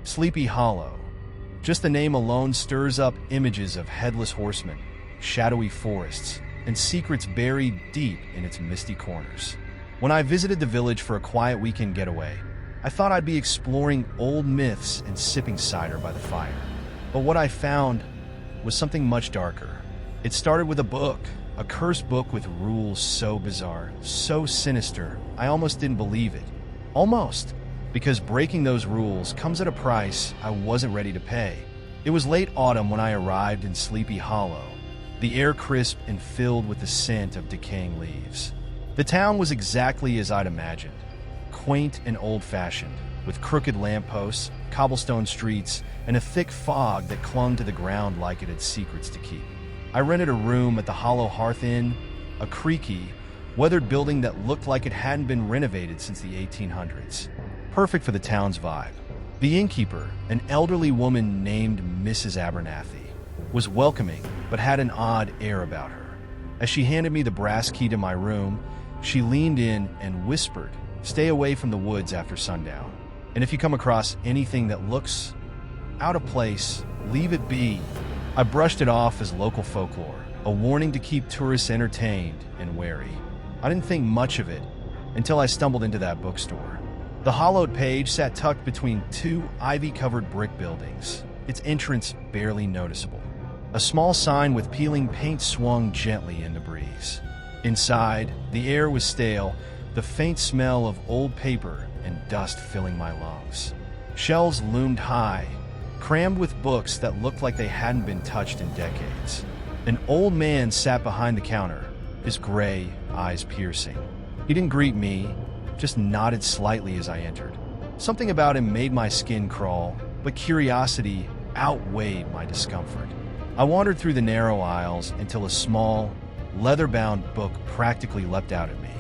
Sleepy Hollow. Just the name alone stirs up images of headless horsemen, shadowy forests, and secrets buried deep in its misty corners. When I visited the village for a quiet weekend getaway, I thought I'd be exploring old myths and sipping cider by the fire. But what I found was something much darker. It started with a book, a cursed book with rules so bizarre, so sinister, I almost didn't believe it. Almost. Because breaking those rules comes at a price I wasn't ready to pay. It was late autumn when I arrived in Sleepy Hollow, the air crisp and filled with the scent of decaying leaves. The town was exactly as I'd imagined, quaint and old-fashioned, with crooked lampposts, cobblestone streets, and a thick fog that clung to the ground like it had secrets to keep. I rented a room at the Hollow Hearth Inn, a creaky, weathered building that looked like it hadn't been renovated since the 1800s. Perfect for the town's vibe. The innkeeper, an elderly woman named Mrs. Abernathy, was welcoming but had an odd air about her. As she handed me the brass key to my room, she leaned in and whispered, "Stay away from the woods after sundown. And if you come across anything that looks out of place, leave it be." I brushed it off as local folklore, a warning to keep tourists entertained and wary. I didn't think much of it until I stumbled into that bookstore. The hollowed page sat tucked between two ivy-covered brick buildings, its entrance barely noticeable. A small sign with peeling paint swung gently in the breeze. Inside, the air was stale, the faint smell of old paper and dust filling my lungs. Shelves loomed high, crammed with books that looked like they hadn't been touched in decades. An old man sat behind the counter, his gray eyes piercing. He didn't greet me, just nodded slightly as I entered. Something about him made my skin crawl, but curiosity outweighed my discomfort. I wandered through the narrow aisles until a small, leather-bound book practically leapt out at me.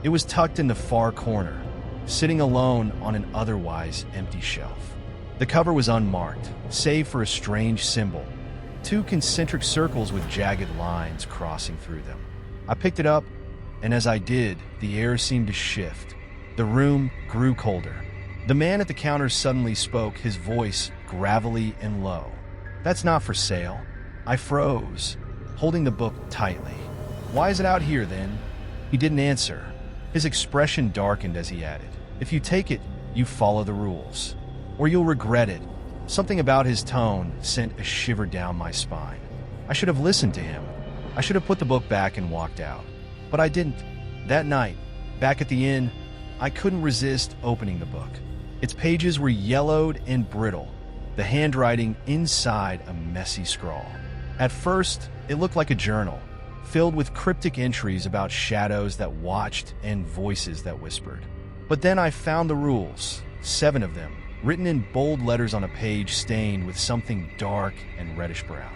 It was tucked in the far corner, sitting alone on an otherwise empty shelf. The cover was unmarked, save for a strange symbol, two concentric circles with jagged lines crossing through them. I picked it up, and as I did, the air seemed to shift. The room grew colder. The man at the counter suddenly spoke, his voice gravelly and low. "That's not for sale." I froze, holding the book tightly. "Why is it out here, then?" He didn't answer. His expression darkened as he added, "If you take it, you follow the rules, or you'll regret it." Something about his tone sent a shiver down my spine. I should have listened to him. I should have put the book back and walked out. But I didn't. That night, back at the inn, I couldn't resist opening the book. Its pages were yellowed and brittle, the handwriting inside a messy scrawl. At first, it looked like a journal, filled with cryptic entries about shadows that watched and voices that whispered. But then I found the rules, 7 of them, written in bold letters on a page stained with something dark and reddish-brown.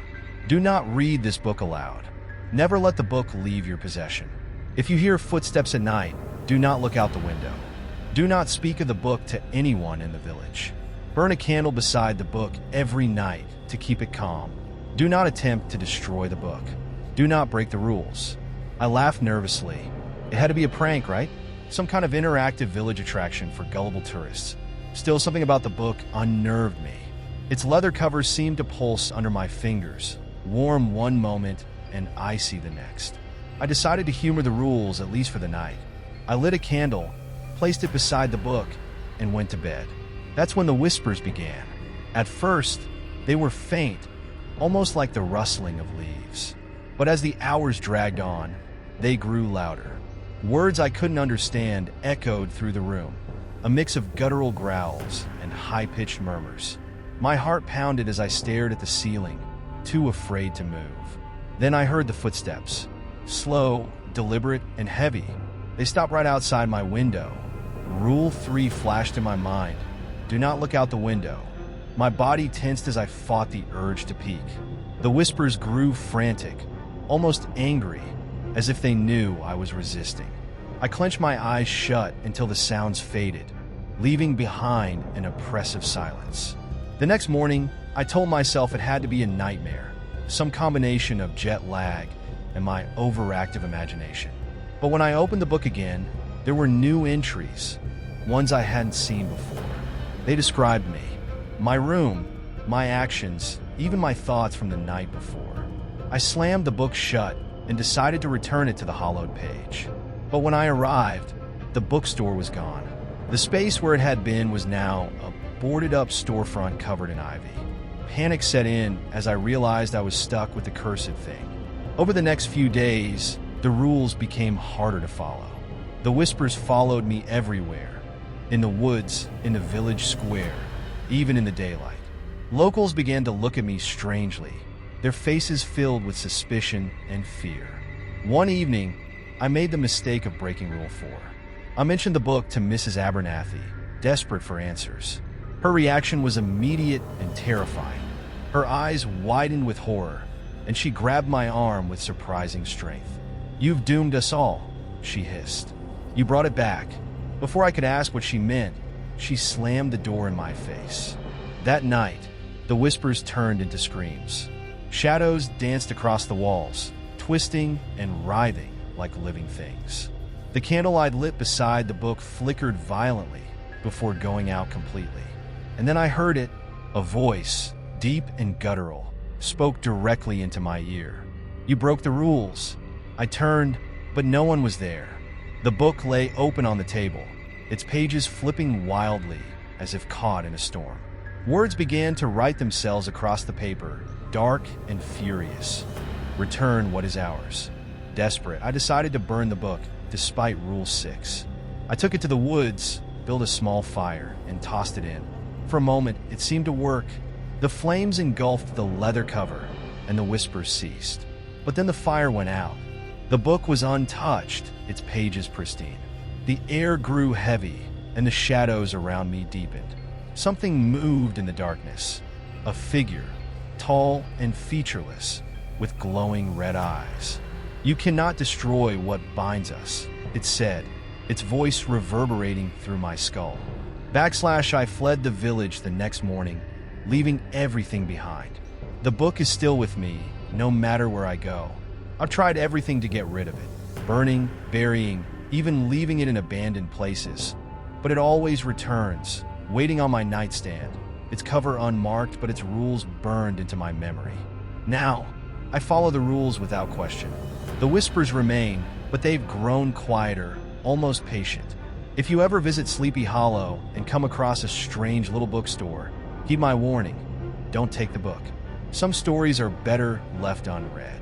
Do not read this book aloud. Never let the book leave your possession. If you hear footsteps at night, do not look out the window. Do not speak of the book to anyone in the village. Burn a candle beside the book every night to keep it calm. Do not attempt to destroy the book. Do not break the rules. I laughed nervously. It had to be a prank, right? Some kind of interactive village attraction for gullible tourists. Still, something about the book unnerved me. Its leather cover seemed to pulse under my fingers, warm one moment and icy the next. I decided to humor the rules, at least for the night. I lit a candle, placed it beside the book, and went to bed. That's when the whispers began. At first, they were faint, almost like the rustling of leaves. But as the hours dragged on, they grew louder. Words I couldn't understand echoed through the room, a mix of guttural growls and high-pitched murmurs. My heart pounded as I stared at the ceiling, too afraid to move. Then I heard the footsteps, slow, deliberate, and heavy. They stopped right outside my window. Rule 3 flashed in my mind. Do not look out the window. My body tensed as I fought the urge to peek. The whispers grew frantic, almost angry, as if they knew I was resisting. I clenched my eyes shut until the sounds faded, leaving behind an oppressive silence. The next morning, I told myself it had to be a nightmare, some combination of jet lag and my overactive imagination. But when I opened the book again, there were new entries, ones I hadn't seen before. They described me, my room, my actions, even my thoughts from the night before. I slammed the book shut and decided to return it to the hollowed page. But when I arrived, the bookstore was gone. The space where it had been was now a boarded-up storefront covered in ivy. Panic set in as I realized I was stuck with the cursed thing. Over the next few days, the rules became harder to follow. The whispers followed me everywhere, in the woods, in the village square, even in the daylight. Locals began to look at me strangely, their faces filled with suspicion and fear. One evening, I made the mistake of breaking Rule 4. I mentioned the book to Mrs. Abernathy, desperate for answers. Her reaction was immediate and terrifying. Her eyes widened with horror, and she grabbed my arm with surprising strength. "You've doomed us all," she hissed. "You brought it back." Before I could ask what she meant, she slammed the door in my face. That night, the whispers turned into screams. Shadows danced across the walls, twisting and writhing like living things. The candle I'd lit beside the book flickered violently before going out completely. And then I heard it, a voice, deep and guttural, spoke directly into my ear. "You broke the rules." I turned, but no one was there. The book lay open on the table, its pages flipping wildly as if caught in a storm. Words began to write themselves across the paper, dark and furious. "Return what is ours." Desperate, I decided to burn the book, despite Rule 6. I took it to the woods, built a small fire, and tossed it in. For a moment, it seemed to work. The flames engulfed the leather cover, and the whispers ceased. But then the fire went out. The book was untouched, its pages pristine. The air grew heavy, and the shadows around me deepened. Something moved in the darkness. A figure, tall and featureless, with glowing red eyes. "You cannot destroy what binds us," it said, its voice reverberating through my skull. I fled the village the next morning, leaving everything behind. The book is still with me, no matter where I go. I've tried everything to get rid of it, burning, burying, even leaving it in abandoned places. But it always returns, waiting on my nightstand, its cover unmarked but its rules burned into my memory. Now, I follow the rules without question. The whispers remain, but they've grown quieter, almost patient. If you ever visit Sleepy Hollow and come across a strange little bookstore, heed my warning, don't take the book. Some stories are better left unread.